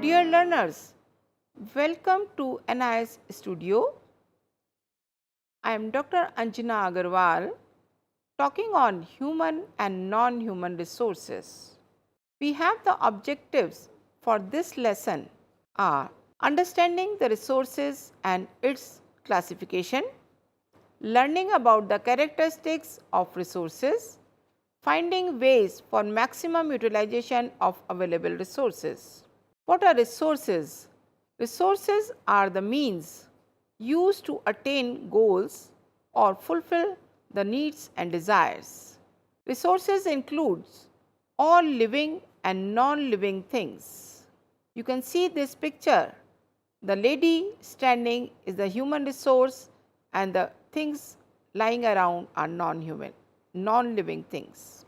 Dear learners, welcome to NIS Studio. I am Dr. Anjana Agarwal talking on human and non-human resources. We have the objectives for this lesson are understanding the resources and its classification, learning about the characteristics of resources, finding ways for maximum utilization of available resources. What are resources? Resources are the means used to attain goals or fulfill the needs and desires. Resources includes all living and non-living things. You can see this picture. The lady standing is the human resource and the things lying around are non-human, non-living things.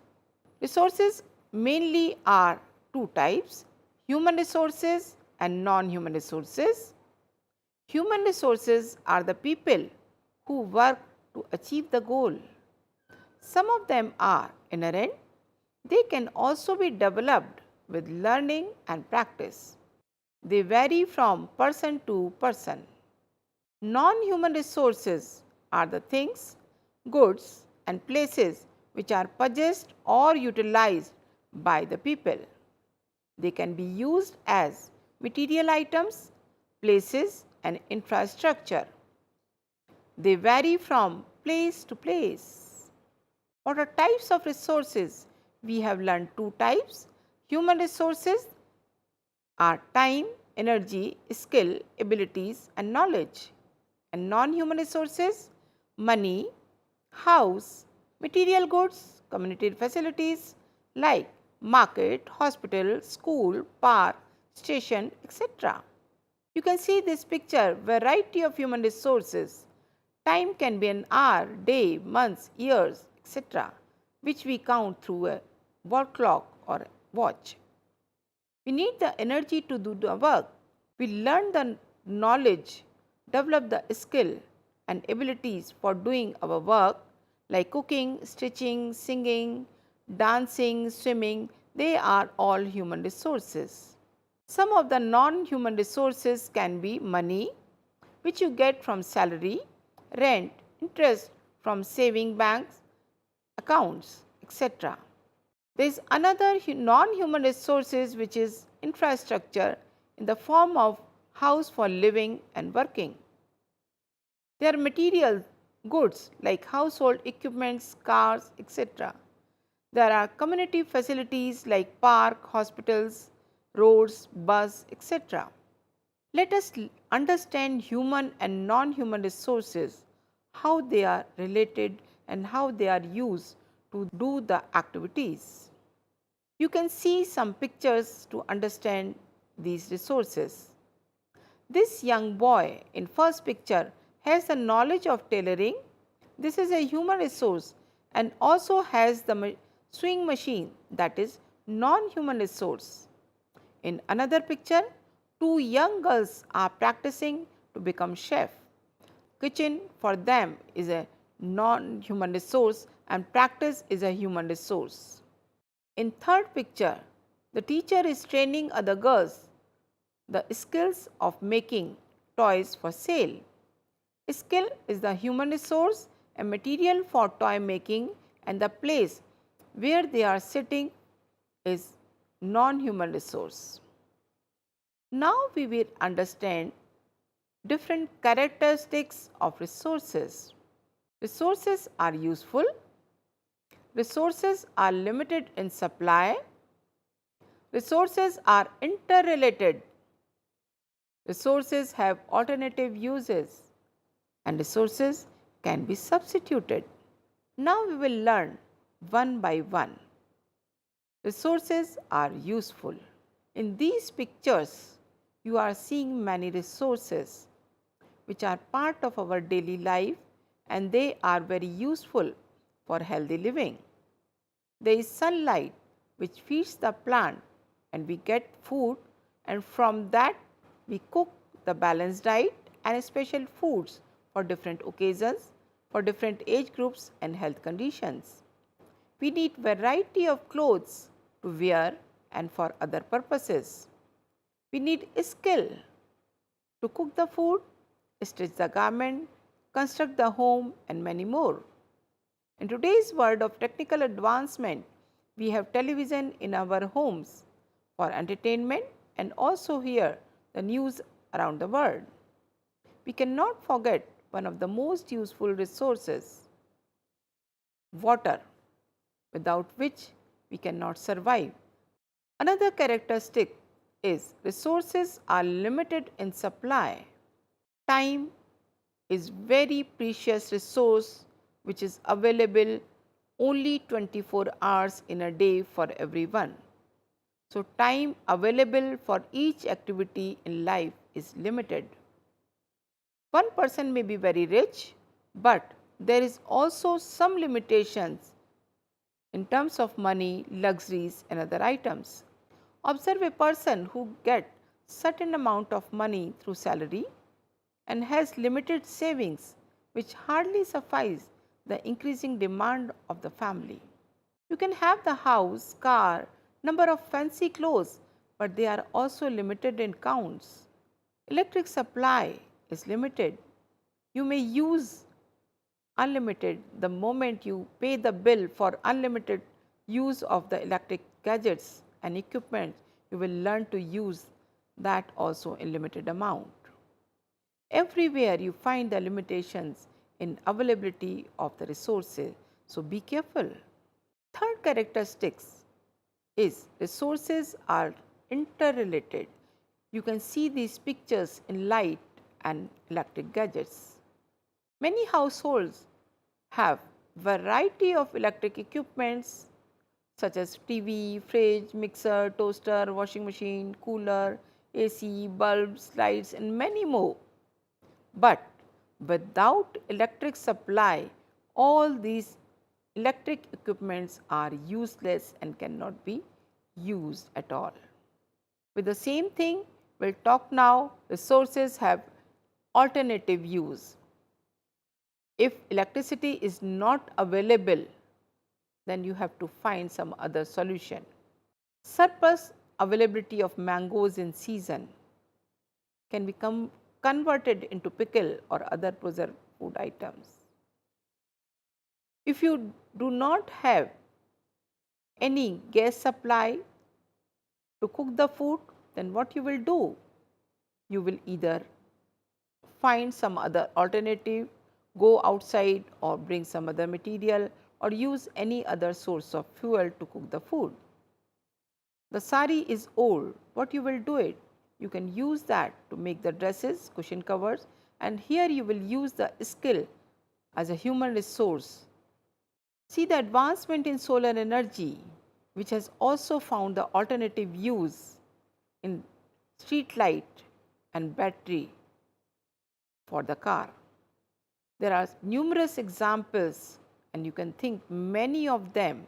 Resources mainly are two types, human resources and non-human resources. Human resources are the people who work to achieve the goal. Some of them are inherent. They can also be developed with learning and practice. They vary from person to person. Non-human resources are the things, goods and places which are possessed or utilized by the people. They can be used as material items, places and infrastructure. They vary from place to place. What are types of resources? We have learned two types. Human resources are time, energy, skill, abilities and knowledge. And non-human resources, money, house, material goods, community facilities like market, hospital, school, park, station, etc. You can see this picture, variety of human resources. Time can be an hour, day, months, years, etc., which we count through a wall clock or watch. We need the energy to do the work. We learn the knowledge, develop the skill and abilities for doing our work like cooking, stitching, singing, dancing, swimming. They are all human resources. Some of the non-human resources can be money, which you get from salary, rent, interest from saving banks, accounts, etc. There is another non-human resources which is infrastructure in the form of house for living and working. There are material goods like household equipments, cars, etc. There are community facilities like park, hospitals, roads, bus, etc. Let us understand human and non-human resources, how they are related and how they are used to do the activities. You can see some pictures to understand these resources. This young boy in first picture has the knowledge of tailoring. This is a human resource and also has the sewing machine, that is non-human resource. In another picture, two young girls are practicing to become chef. Kitchen for them is a non-human resource and practice is a human resource. In third picture, the teacher is training other girls the skills of making toys for sale. Skill is the human resource and material for toy making, and the place where they are sitting is non-human resource. Now we will understand different characteristics of resources. Resources are useful. Resources are limited in supply. Resources are interrelated. Resources have alternative uses and resources can be substituted. Now we will learn one by one. Resources are useful. In these pictures, you are seeing many resources which are part of our daily life and they are very useful for healthy living. There is sunlight which feeds the plant and we get food, and from that we cook the balanced diet and special foods for different occasions, for different age groups and health conditions. We need variety of clothes to wear and for other purposes. We need skill to cook the food, stitch the garment, construct the home, and many more. In today's world of technical advancement, we have television in our homes for entertainment and also hear the news around the world. We cannot forget one of the most useful resources, water, without which we cannot survive. Another characteristic is resources are limited in supply. Time is very precious resource which is available only 24 hours in a day for everyone. So, time available for each activity in life is limited. One person may be very rich, but there is also some limitations in terms of money, luxuries and other items. Observe a person who gets certain amount of money through salary and has limited savings which hardly suffice the increasing demand of the family. You can have the house, car, number of fancy clothes, but they are also limited in counts. Electric supply is limited. You may use unlimited the moment you pay the bill for unlimited use of the electric gadgets and equipment, you will learn to use that also in limited amount. Everywhere you find the limitations in availability of the resources, so be careful. Third characteristics is resources are interrelated. You can see these pictures in light and electric gadgets. Many households have variety of electric equipments such as TV, fridge, mixer, toaster, washing machine, cooler, AC, bulbs, lights and many more. But without electric supply, all these electric equipments are useless and cannot be used at all. With the same thing, we'll talk now, resources have alternative use. If electricity is not available, then you have to find some other solution. Surplus availability of mangoes in season can become converted into pickle or other preserved food items. If you do not have any gas supply to cook the food, then what you will do? You will either find some other alternative, go outside or bring some other material or use any other source of fuel to cook the food. The sari is old, what you will do it? You can use that to make the dresses, cushion covers, and here you will use the skill as a human resource. See the advancement in solar energy, which has also found the alternative use in street light and battery for the car. There are numerous examples and you can think many of them.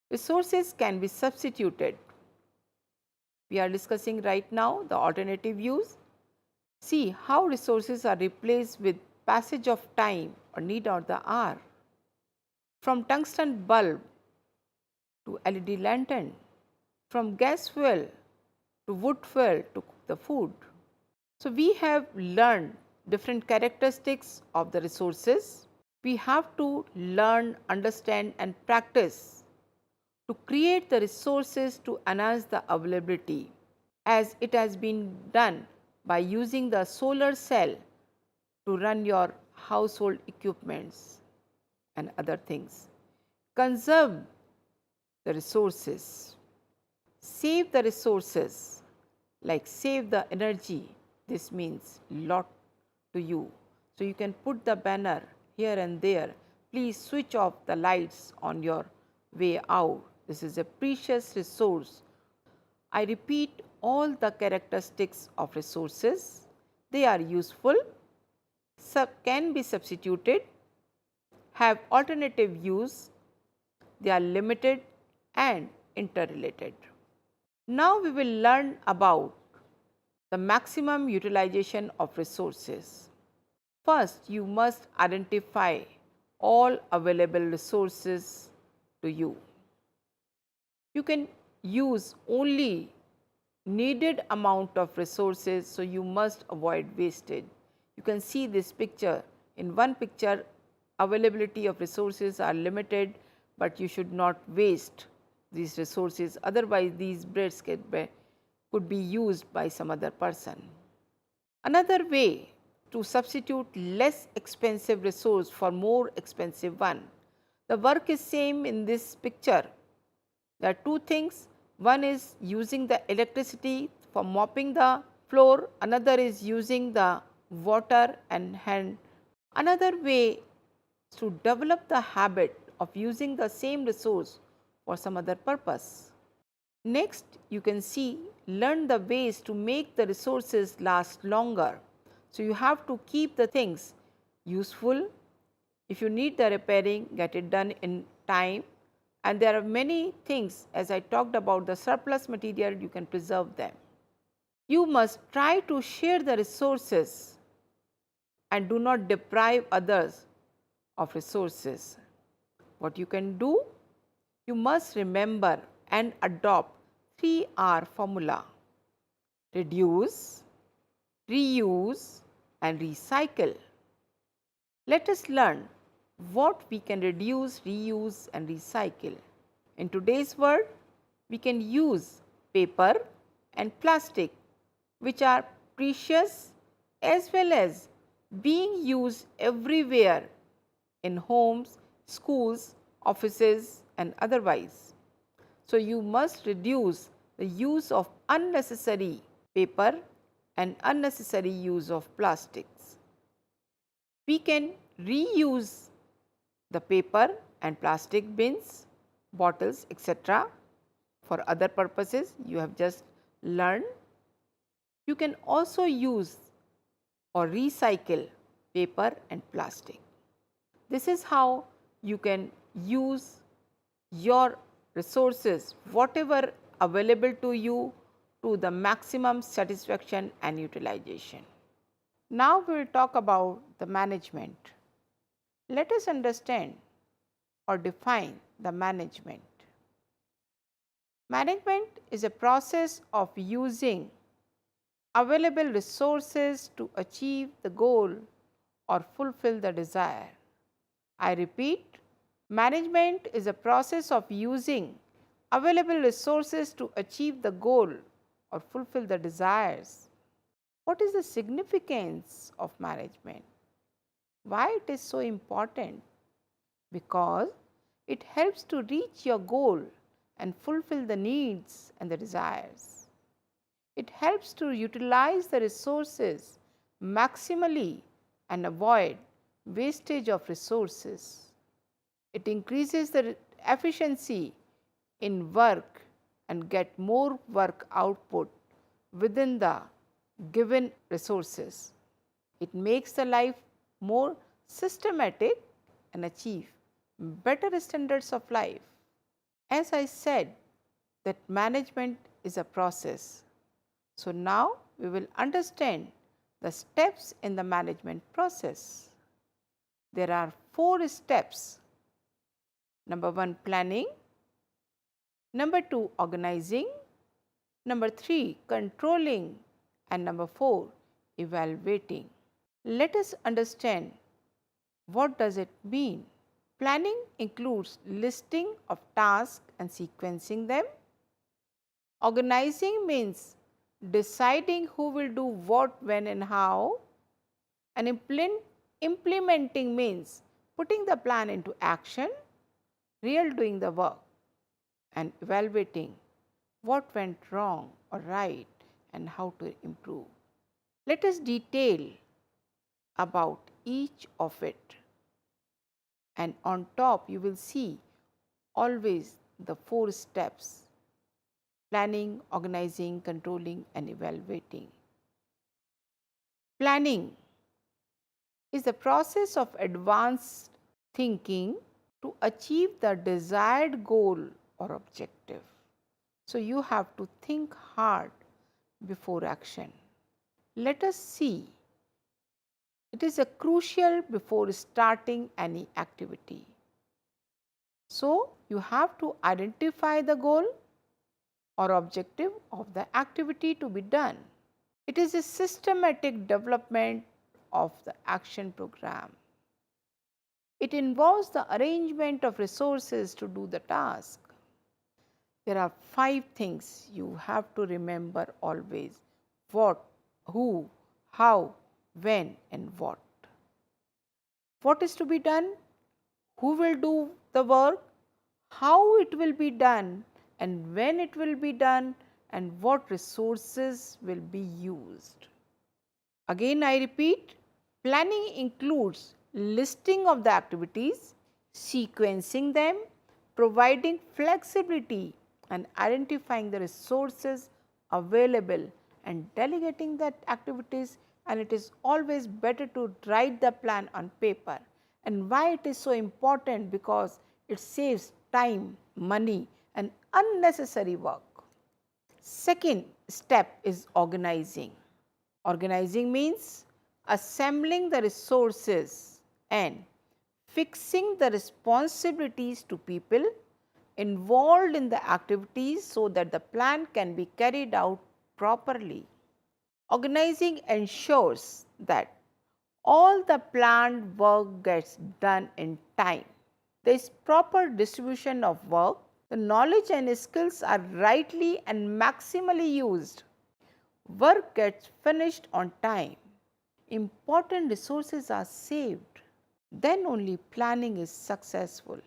Resources can be substituted. We are discussing right now the alternative use. See how resources are replaced with passage of time or need of the hour. From tungsten bulb to LED lantern, from gas fuel to wood fuel to cook the food. So, we have learned different characteristics of the resources. We have to learn, understand and practice to create the resources to enhance the availability, as it has been done by using the solar cell to run your household equipments and other things. Conserve the resources, save the resources, like save the energy. This means lot to you. So, you can put the banner here and there. Please switch off the lights on your way out. This is a precious resource. I repeat all the characteristics of resources. They are useful, can be substituted, have alternative use, they are limited and interrelated. Now, we will learn about the maximum utilization of resources. First, you must identify all available resources to you. You can use only needed amount of resources, so you must avoid wastage. You can see this picture. In one picture, availability of resources are limited, but you should not waste these resources, otherwise these breads could be used by some other person. Another way to substitute less expensive resource for more expensive one. The work is same in this picture. There are two things. One is using the electricity for mopping the floor, another is using the water and hand. Another way is to develop the habit of using the same resource for some other purpose. Next, you can see learn the ways to make the resources last longer. So, you have to keep the things useful. If you need the repairing, get it done in time, and there are many things, as I talked about the surplus material, you can preserve them. You must try to share the resources and do not deprive others of resources. What you can do? You must remember and adopt 3R formula: reduce, reuse and recycle. Let us learn what we can reduce, reuse and recycle. In today's world, we can use paper and plastic, which are precious as well as being used everywhere in homes, schools, offices and otherwise. So, you must reduce the use of unnecessary paper and unnecessary use of plastics. We can reuse the paper and plastic bins, bottles, etc. for other purposes you have just learned. You can also use or recycle paper and plastic. This is how you can use your resources, whatever available to you, to the maximum satisfaction and utilization. Now we will talk about the management. Let us understand or define the management. Management is a process of using available resources to achieve the goal or fulfill the desire. I repeat, management is a process of using available resources to achieve the goal or fulfill the desires. What is the significance of management? Why it is so important? Because it helps to reach your goal and fulfill the needs and the desires. It helps to utilize the resources maximally and avoid wastage of resources. It increases the efficiency in work and get more work output within the given resources. It makes the life more systematic and achieve better standards of life. As I said, that management is a process. So, now we will understand the steps in the management process. There are 4 steps. Number 1, planning. Number 2, organizing. Number 3, controlling. And number 4, evaluating. Let us understand what does it mean. Planning includes listing of tasks and sequencing them. Organizing means deciding who will do what, when and how. And implementing means putting the plan into action, real doing the work. And evaluating what went wrong or right and how to improve. Let us detail about each of it. And on top you will see always the 4 steps: planning, organizing, controlling and evaluating. Planning is the process of advanced thinking to achieve the desired goal or objective. So, you have to think hard before action. Let us see. It is a crucial before starting any activity. So, you have to identify the goal, or objective of the activity to be done. It is a systematic development of the action program. It involves the arrangement of resources to do the task. There are 5 things you have to remember always: what, who, how, when, and what. What is to be done, who will do the work, how it will be done, and when it will be done, and what resources will be used. Again, I repeat, planning includes listing of the activities, sequencing them, providing flexibility, and identifying the resources available and delegating that activities. And it is always better to write the plan on paper. And why it is so important? Because it saves time, money, and unnecessary work. Second step is organizing. Organizing means assembling the resources and fixing the responsibilities to people involved in the activities so that the plan can be carried out properly. Organizing ensures that all the planned work gets done in time. There is proper distribution of work. The knowledge and skills are rightly and maximally used. Work gets finished on time. Important resources are saved. Then only planning is successful.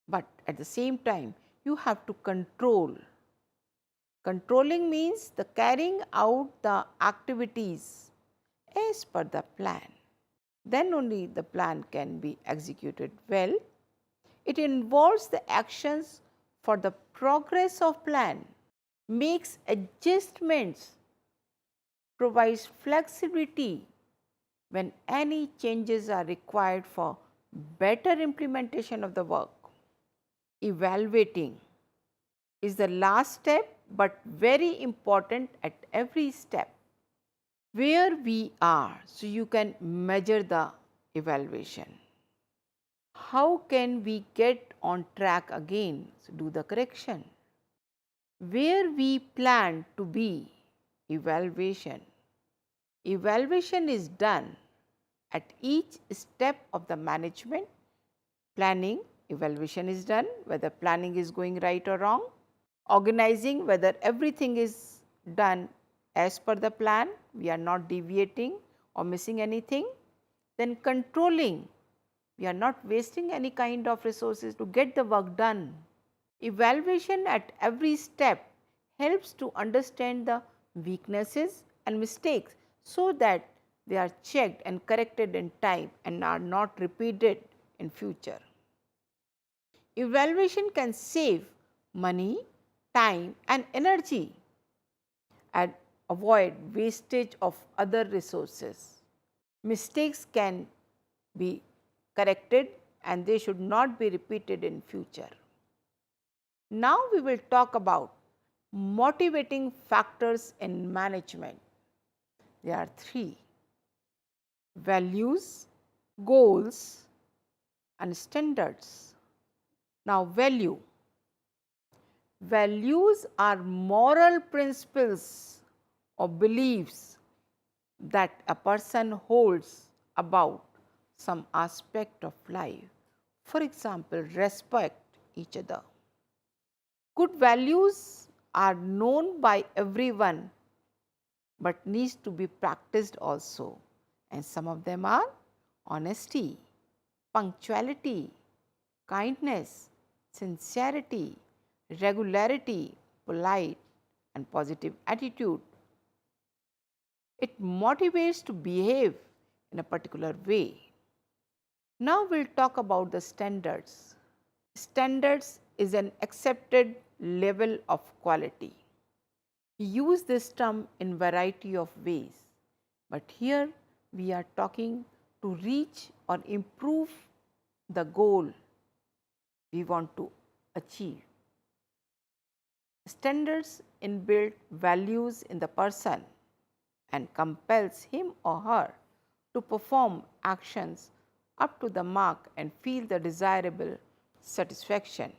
But at the same time, you have to control. Controlling means the carrying out the activities as per the plan. Then only the plan can be executed well. It involves the actions for the progress of plan, makes adjustments, provides flexibility when any changes are required for better implementation of the work. Evaluating is the last step but very important at every step. Where we are, so you can measure the evaluation. How can we get on track again? So do the correction. Where we plan to be, evaluation. Evaluation is done at each step of the management. Planning, evaluation is done whether planning is going right or wrong. Organizing, whether everything is done as per the plan, we are not deviating or missing anything. Then controlling, we are not wasting any kind of resources to get the work done. Evaluation at every step helps to understand the weaknesses and mistakes so that they are checked and corrected in time and are not repeated in future. Evaluation can save money, time, and energy and avoid wastage of other resources. Mistakes can be corrected and they should not be repeated in future. Now we will talk about motivating factors in management. There are 3: values, goals, and standards. Now, values are moral principles or beliefs that a person holds about some aspect of life. For example, respect each other. Good values are known by everyone but needs to be practiced also, and some of them are honesty, punctuality, kindness, sincerity, regularity, polite and positive attitude. It motivates to behave in a particular way. Now we'll talk about the standards. Standards is an accepted level of quality. We use this term in variety of ways, but here we are talking to reach or improve the goal we want to achieve. Standards inbuilt values in the person and compels him or her to perform actions up to the mark and feel the desirable satisfaction.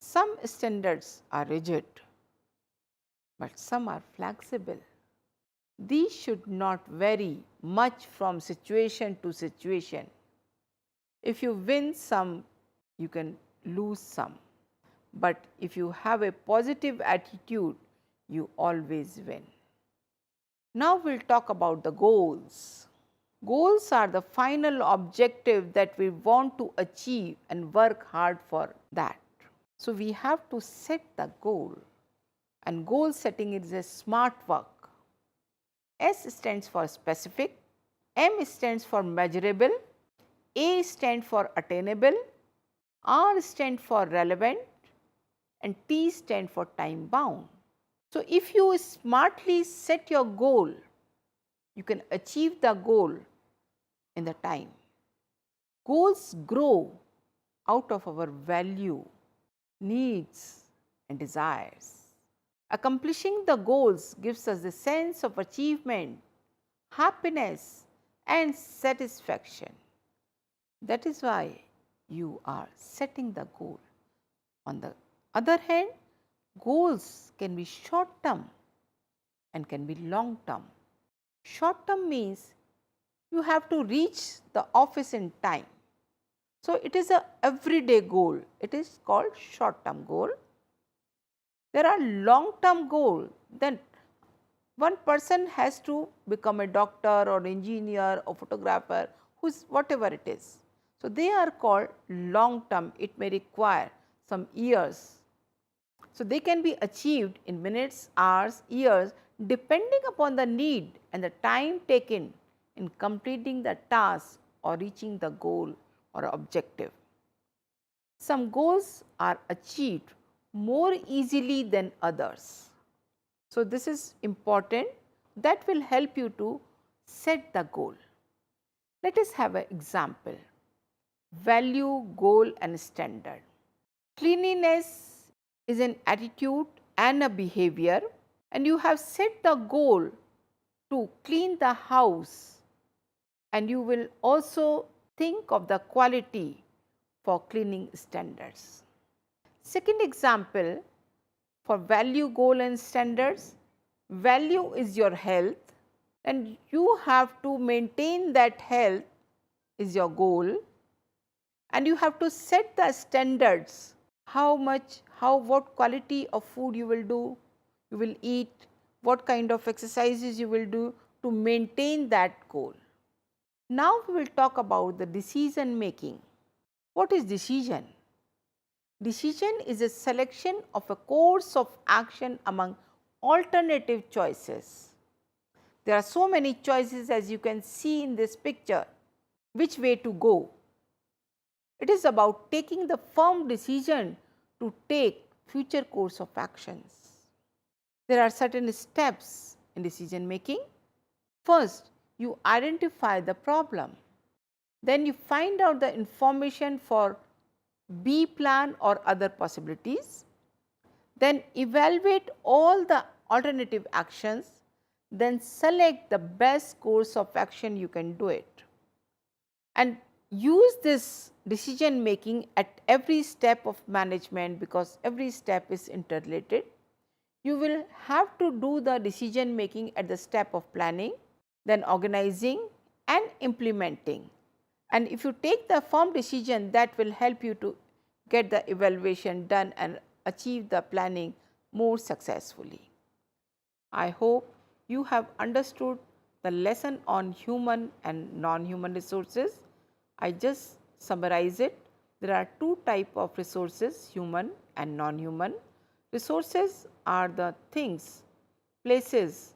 Some standards are rigid, but some are flexible. These should not vary much from situation to situation. If you win some, you can lose some. But if you have a positive attitude, you always win. Now we'll talk about the goals. Goals are the final objective that we want to achieve and work hard for that. So we have to set the goal, and goal setting is a smart work. S stands for specific, M stands for measurable, A stands for attainable, R stands for relevant, and T stands for time bound. So if you smartly set your goal, you can achieve the goal in the time. Goals grow out of our value, needs, and desires. Accomplishing the goals gives us a sense of achievement, happiness, and satisfaction. That is why you are setting the goal. On the other hand, goals can be short term and can be long term. Short term means you have to reach the office in time. So it is a everyday goal. It is called short term goal. There are long term goals. Then one person has to become a doctor or engineer or photographer, who's whatever it is. So they are called long term. It may require some years. So they can be achieved in minutes, hours, years, depending upon the need and the time taken in completing the task or reaching the goal or objective. Some goals are achieved more easily than others. So this is important. That will help you to set the goal. Let us have an example. Value, goal, and standard. Cleanliness is an attitude and a behavior, and you have set the goal to clean the house, and you will also think of the quality for cleaning standards. Second example for value, goal, and standards. Value is your health, and you have to maintain that health is your goal, and you have to set the standards. How much, what quality of food you will eat, what kind of exercises you will do to maintain that goal. Now we will talk about the decision making. What is decision? Decision is a selection of a course of action among alternative choices. There are so many choices, as you can see in this picture, which way to go. It is about taking the firm decision to take future course of actions. There are certain steps in decision making. First, you identify the problem. Then you find out the information for B plan or other possibilities. Then evaluate all the alternative actions. Then select the best course of action you can do it. And use this decision making at every step of management, because every step is interrelated. You will have to do the decision making at the step of planning, then organizing and implementing. And if you take the firm decision, that will help you to get the evaluation done and achieve the planning more successfully. I hope you have understood the lesson on human and non-human resources. I just summarize it. There are two types of resources, human and non-human. Resources are the things, places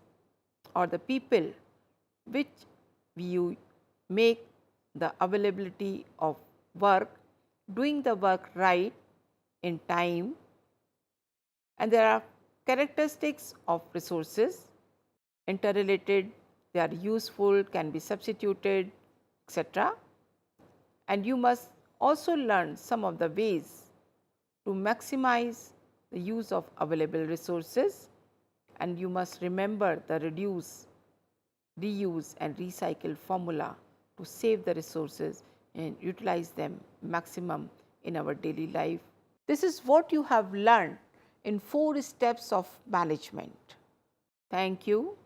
or the people which you make the availability of work, doing the work right in time, and there are characteristics of resources, interrelated, they are useful, can be substituted, etc. And you must also learn some of the ways to maximize the use of available resources, and you must remember the reduce, reuse and recycle formula to save the resources and utilize them maximum in our daily life. This is what you have learned in 4 steps of management. Thank you.